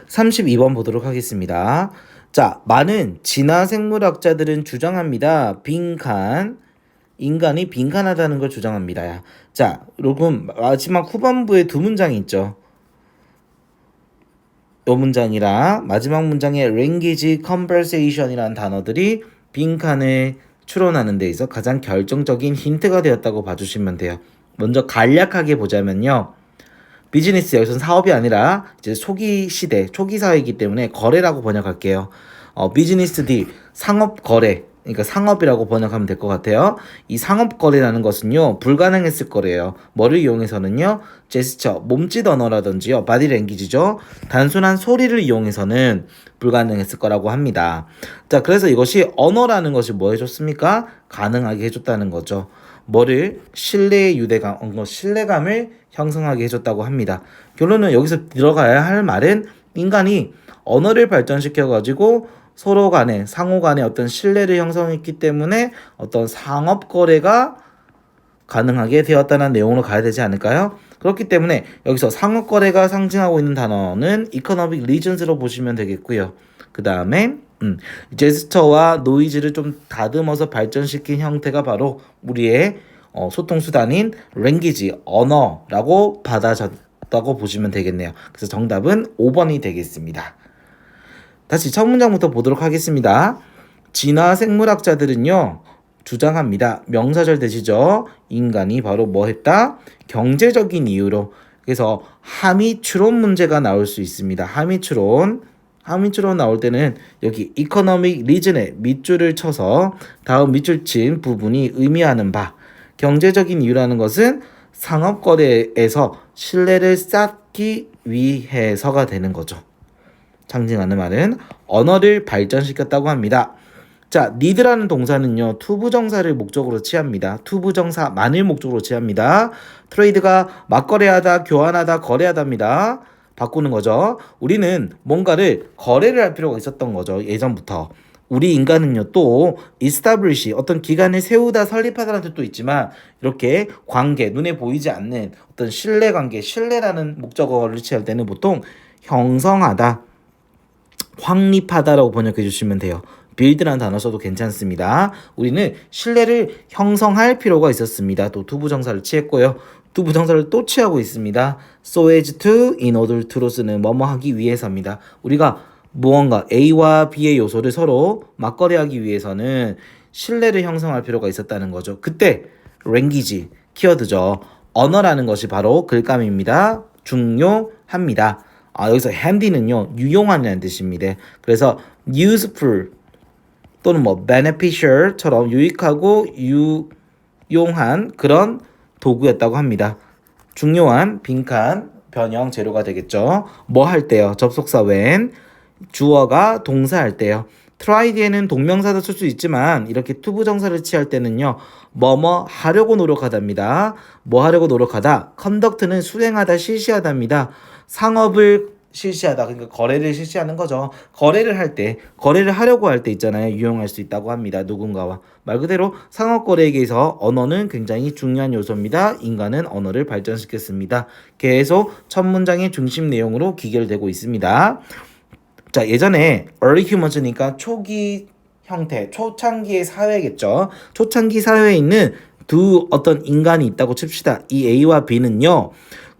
32번 보도록 하겠습니다. 자, 많은 진화 생물학자들은 주장합니다. 인간이 빈칸하다는 걸 주장합니다. 자, 여러분 마지막 후반부에 두 문장이 있죠. 이 문장이랑 마지막 문장에 language, conversation이라는 단어들이 빈칸을 추론하는 데 있어 가장 결정적인 힌트가 되었다고 봐주시면 돼요. 먼저 간략하게 보자면요. 비즈니스 여기서는 사업이 아니라 이제 초기 시대, 초기 사회이기 때문에 거래라고 번역할게요. 비즈니스 D, 상업 거래. 그러니까 상업이라고 번역하면 될 것 같아요. 이 상업 거래라는 것은요, 불가능했을 거래요. 뭐를 이용해서는요, 제스처, 몸짓 언어라든지요, 바디 랭귀지죠. 단순한 소리를 이용해서는 불가능했을 거라고 합니다. 자, 그래서 이것이 언어라는 것이 뭐 해줬습니까? 가능하게 해줬다는 거죠. 뭐를 신뢰감을 형성하게 해줬다고 합니다. 결론은 여기서 들어가야 할 말은 인간이 언어를 발전시켜 가지고 서로 간에 상호 간에 어떤 신뢰를 형성했기 때문에 어떤 상업 거래가 가능하게 되었다는 내용으로 가야 되지 않을까요? 그렇기 때문에 여기서 상업 거래가 상징하고 있는 단어는 economic regions로 보시면 되겠고요. 그 다음에 제스처와 노이즈를 좀 다듬어서 발전시킨 형태가 바로 우리의 소통 수단인 랭귀지, 언어라고 받아졌다고 보시면 되겠네요. 그래서 정답은 5번이 되겠습니다. 다시 첫 문장부터 보도록 하겠습니다. 진화 생물학자들은요, 주장합니다. 명사절 되시죠? 인간이 바로 뭐 했다? 경제적인 이유로. 그래서 함의 추론 문제가 나올 수 있습니다. 함의 추론 나올 때는 여기 economic region에 밑줄을 쳐서 다음 밑줄 친 부분이 의미하는 바. 경제적인 이유라는 것은 상업거래에서 신뢰를 쌓기 위해서가 되는 거죠. 상징하는 말은 언어를 발전시켰다고 합니다. 자, need라는 동사는요, 투부정사를 목적으로 취합니다. 투부정사만을 목적으로 취합니다. 트레이드가 맞거래하다, 교환하다, 거래하다입니다. 바꾸는 거죠. 우리는 뭔가를 거래를 할 필요가 있었던 거죠. 예전부터. 우리 인간은요, 또 establish, 어떤 기관을 세우다, 설립하다라는 뜻도 있지만 이렇게 관계, 눈에 보이지 않는 어떤 신뢰관계, 신뢰라는 목적어를 취할 때는 보통 형성하다, 확립하다라고 번역해 주시면 돼요. build라는 단어 써도 괜찮습니다. 우리는 신뢰를 형성할 필요가 있었습니다. 또 투부정사를 취했고요. 투부정사를 또 취하고 있습니다. so as to, in order to로 쓰는 뭐뭐 하기 위해서입니다. 우리가 무언가 A와 B의 요소를 서로 맞거래하기 위해서는 신뢰를 형성할 필요가 있었다는 거죠. 그때 language, 키워드죠. 언어라는 것이 바로 글감입니다. 중요합니다. 여기서 handy는요, 유용한이라는 뜻입니다. 그래서 useful 또는 뭐 beneficial처럼 유익하고 유용한 그런 도구였다고 합니다. 중요한 빈칸 변형 재료가 되겠죠. 뭐 할 때요? 접속사 when, 주어가 동사할 때요. try에는 동명사도 쓸 수 있지만 이렇게 투부정사를 취할 때는요, 뭐뭐 하려고 노력하답니다. 뭐 하려고 노력하다. conduct는 수행하다, 실시하다입니다. 상업을 실시하다, 그러니까 거래를 실시하는 거죠. 거래를 하려고 할 때 있잖아요. 유용할 수 있다고 합니다. 누군가와. 말 그대로 상업 거래에 의해서 언어는 굉장히 중요한 요소입니다. 인간은 언어를 발전시켰습니다. 계속 첫 문장의 중심 내용으로 기결되고 있습니다. 자, 예전에 early humans니까 초기 형태, 초창기의 사회겠죠. 초창기 사회에 있는 두 어떤 인간이 있다고 칩시다. 이 A와 B는요,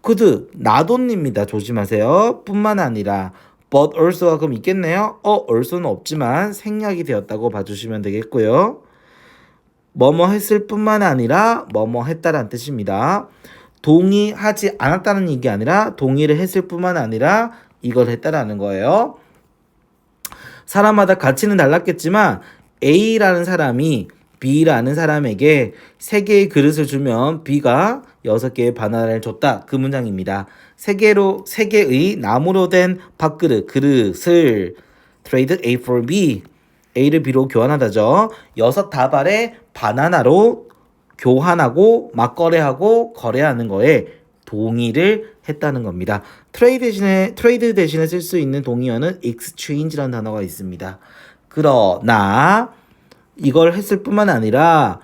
could, 나돈입니다. 조심하세요. 뿐만 아니라 but also가 그럼 있겠네요. also는 없지만 생략이 되었다고 봐주시면 되겠고요. 뭐뭐 했을 뿐만 아니라 뭐뭐 했다라는 뜻입니다. 동의하지 않았다는 얘기 아니라 동의를 했을 뿐만 아니라 이걸 했다라는 거예요. 사람마다 가치는 달랐겠지만 A라는 사람이 B라는 사람에게 3개의 그릇을 주면 B가 6개의 바나나를 줬다. 그 문장입니다. 3개의 나무로 된 밥그릇, 그릇을 trade A for B, A를 B로 교환하다죠. 6다발의 바나나로 교환하고 맞거래하고 거래하는 거에 동의를 했다는 겁니다. 트레이드 대신에 쓸 수 있는 동의어는 exchange라는 단어가 있습니다. 그러나 이걸 했을 뿐만 아니라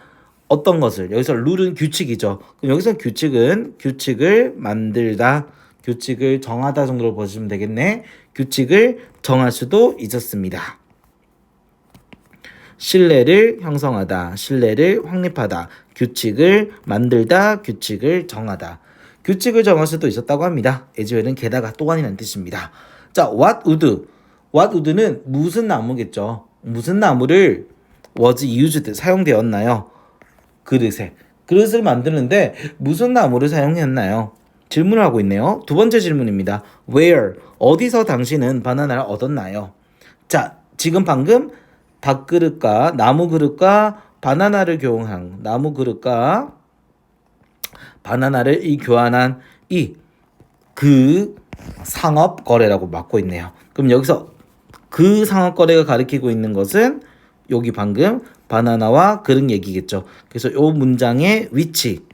어떤 것을, 여기서 룰은 규칙이죠. 그럼 여기서 규칙을 만들다, 규칙을 정하다 정도로 보시면 되겠네. 규칙을 정할 수도 있었습니다. 신뢰를 형성하다, 신뢰를 확립하다, 규칙을 만들다, 규칙을 정하다. 규칙을 정할 수도 있었다고 합니다. as well은 게다가 또한이라는 뜻입니다. 자, what would. what would는 무슨 나무겠죠. 무슨 나무를 was used, 사용되었나요? 그릇을 만드는데 무슨 나무를 사용했나요? 질문을 하고 있네요. 두 번째 질문입니다. Where, 어디서 당신은 바나나를 얻었나요? 자, 지금 방금 밥그릇과 나무 그릇과 바나나를 교환한 나무 그릇과 바나나를 교환한 그 상업 거래라고 맡고 있네요. 그럼 여기서 그 상업 거래가 가리키고 있는 것은 여기 방금 바나나와 그릇 얘기겠죠. 그래서 이 문장의 위치,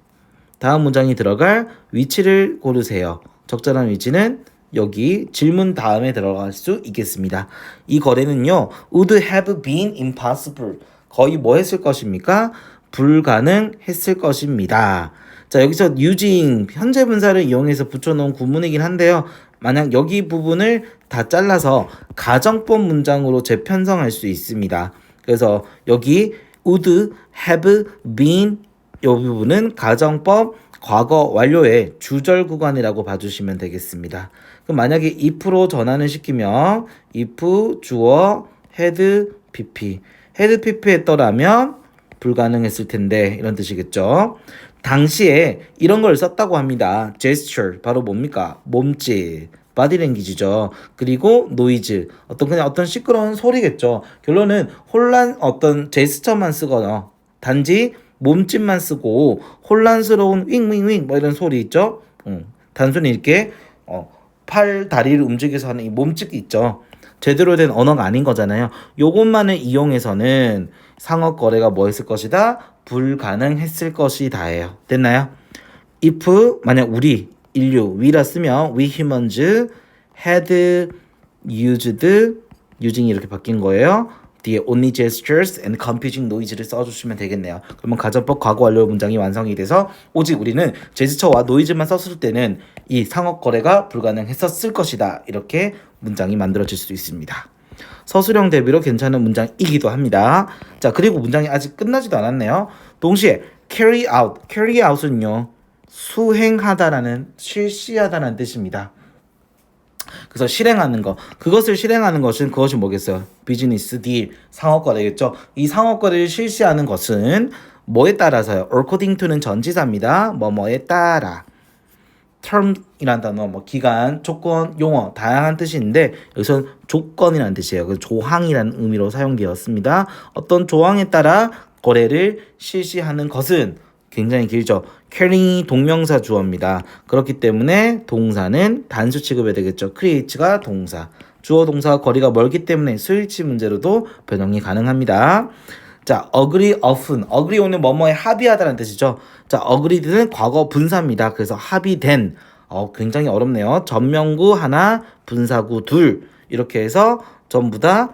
다음 문장이 들어갈 위치를 고르세요. 적절한 위치는 여기 질문 다음에 들어갈 수 있겠습니다. 이 거래는요, would have been impossible. 거의 뭐 했을 것입니까? 불가능했을 것입니다. 자, 여기서 using 현재 분사를 이용해서 붙여놓은 구문이긴 한데요. 만약 여기 부분을 다 잘라서 가정법 문장으로 재편성할 수 있습니다. 그래서 여기 would have been 이 부분은 가정법 과거 완료의 주절 구간이라고 봐주시면 되겠습니다. 그럼 만약에 if로 전환을 시키면 if 주어 had pp 했더라면 불가능했을 텐데 이런 뜻이겠죠. 당시에 이런 걸 썼다고 합니다. gesture 바로 뭡니까? 몸짓 바디랭귀지죠. 그리고 노이즈 어떤 시끄러운 소리겠죠. 결론은 어떤 제스처만 쓰거나 단지 몸짓만 쓰고 혼란스러운 윙윙윙 뭐 이런 소리 있죠. 단순히 이렇게 팔 다리를 움직여서 하는 이 몸짓이 있죠. 제대로 된 언어가 아닌 거잖아요. 요것만을 이용해서는 상업 거래가 뭐 했을 것이다? 불가능했을 것이다예요. 됐나요? if 만약 우리 인류 we라 쓰면 we humans had using이 이렇게 바뀐 거예요. 뒤에 only gestures and confusing noise를 써주시면 되겠네요. 그러면 가정법 과거 완료 문장이 완성이 돼서 오직 우리는 제스처와 노이즈만 썼을 때는 이 상업 거래가 불가능했었을 것이다. 이렇게 문장이 만들어질 수 있습니다. 서술형 대비로 괜찮은 문장이기도 합니다. 자, 그리고 문장이 아직 끝나지도 않았네요. 동시에 carry out은요 수행하다라는 실시하다라는 뜻입니다. 그래서 실행하는 거, 그것을 실행하는 것은 그것이 뭐겠어요? 비즈니스 딜, 상업거래겠죠. 이 상업거래를 실시하는 것은 뭐에 따라서요? according to는 전치사입니다. 뭐뭐에 따라. term이란 단어, 기간, 조건, 용어 다양한 뜻인데 여기서 조건이라는 뜻이에요. 그래서 조항이라는 의미로 사용되었습니다. 어떤 조항에 따라 거래를 실시하는 것은 굉장히 길죠. carry 동명사 주어입니다. 그렇기 때문에 동사는 단수 취급해야 되겠죠. create가 동사, 주어 동사와 거리가 멀기 때문에 스위치 문제로도 변형이 가능합니다. 자, agree often. agree 는 뭐뭐에 합의하다라는 뜻이죠. 자, agreed는 과거 분사입니다. 그래서 합의된. 굉장히 어렵네요. 전명구 하나, 분사구 둘. 이렇게 해서 전부 다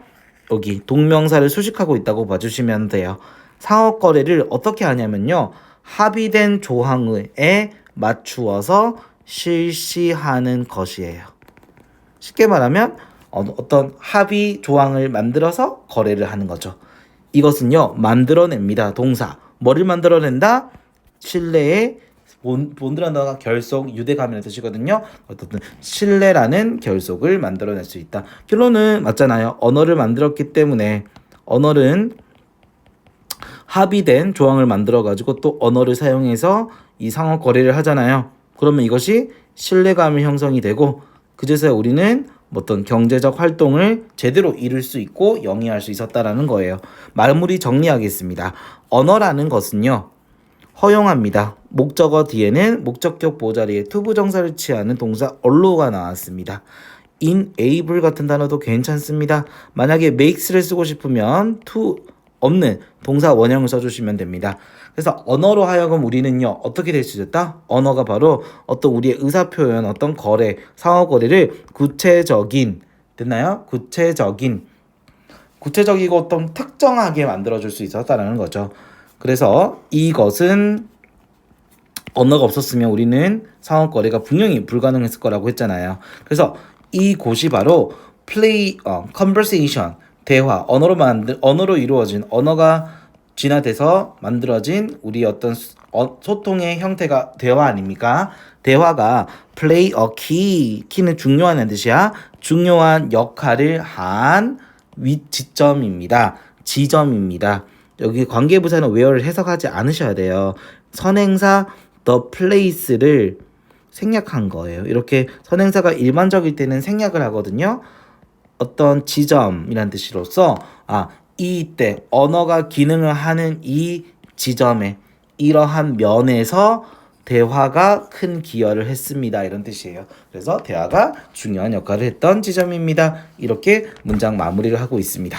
여기 동명사를 수식하고 있다고 봐주시면 돼요. 상업 거래를 어떻게 하냐면요. 합의된 조항에 맞추어서 실시하는 것이에요. 쉽게 말하면 어떤 합의 조항을 만들어서 거래를 하는 거죠. 이것은요 만들어냅니다. 동사. 뭐를 만들어낸다? 신뢰의 본드라는 단어가 결속, 유대감이라는 뜻이거든요. 어떤 신뢰라는 결속을 만들어낼 수 있다. 결론은 맞잖아요. 언어를 만들었기 때문에 언어는 합의된 조항을 만들어가지고 또 언어를 사용해서 이 상호 거래를 하잖아요. 그러면 이것이 신뢰감이 형성이 되고 그제서야 우리는 어떤 경제적 활동을 제대로 이룰 수 있고 영위할 수 있었다라는 거예요. 마무리 정리하겠습니다. 언어라는 것은요. 허용합니다. 목적어 뒤에는 목적격 보자리에 투부정사를 취하는 동사 allo가 나왔습니다. enable 같은 단어도 괜찮습니다. 만약에 makes를 쓰고 싶으면 to 없는 동사 원형을 써주시면 됩니다. 그래서 언어로 하여금 우리는요 어떻게 될 수 있었다? 언어가 바로 어떤 우리의 의사표현, 어떤 거래, 상호 거래를 구체적인 됐나요? 구체적이고 어떤 특정하게 만들어줄 수 있었다는 거죠. 그래서 이것은 언어가 없었으면 우리는 상호거래가 분명히 불가능했을 거라고 했잖아요. 그래서 이곳이 바로 conversation, 대화, 언어로 이루어진, 언어가 진화돼서 만들어진 우리 어떤 소통의 형태가 대화 아닙니까? 대화가 play a key, key는 중요한 뜻이야. 중요한 역할을 한 지점입니다. 지점입니다. 여기 관계부사는 where를 해석하지 않으셔야 돼요. 선행사 the place를 생략한 거예요. 이렇게 선행사가 일반적일 때는 생략을 하거든요. 어떤 지점이란 뜻으로서 이때 언어가 기능을 하는 이 지점에 이러한 면에서 대화가 큰 기여를 했습니다. 이런 뜻이에요. 그래서 대화가 중요한 역할을 했던 지점입니다. 이렇게 문장 마무리를 하고 있습니다.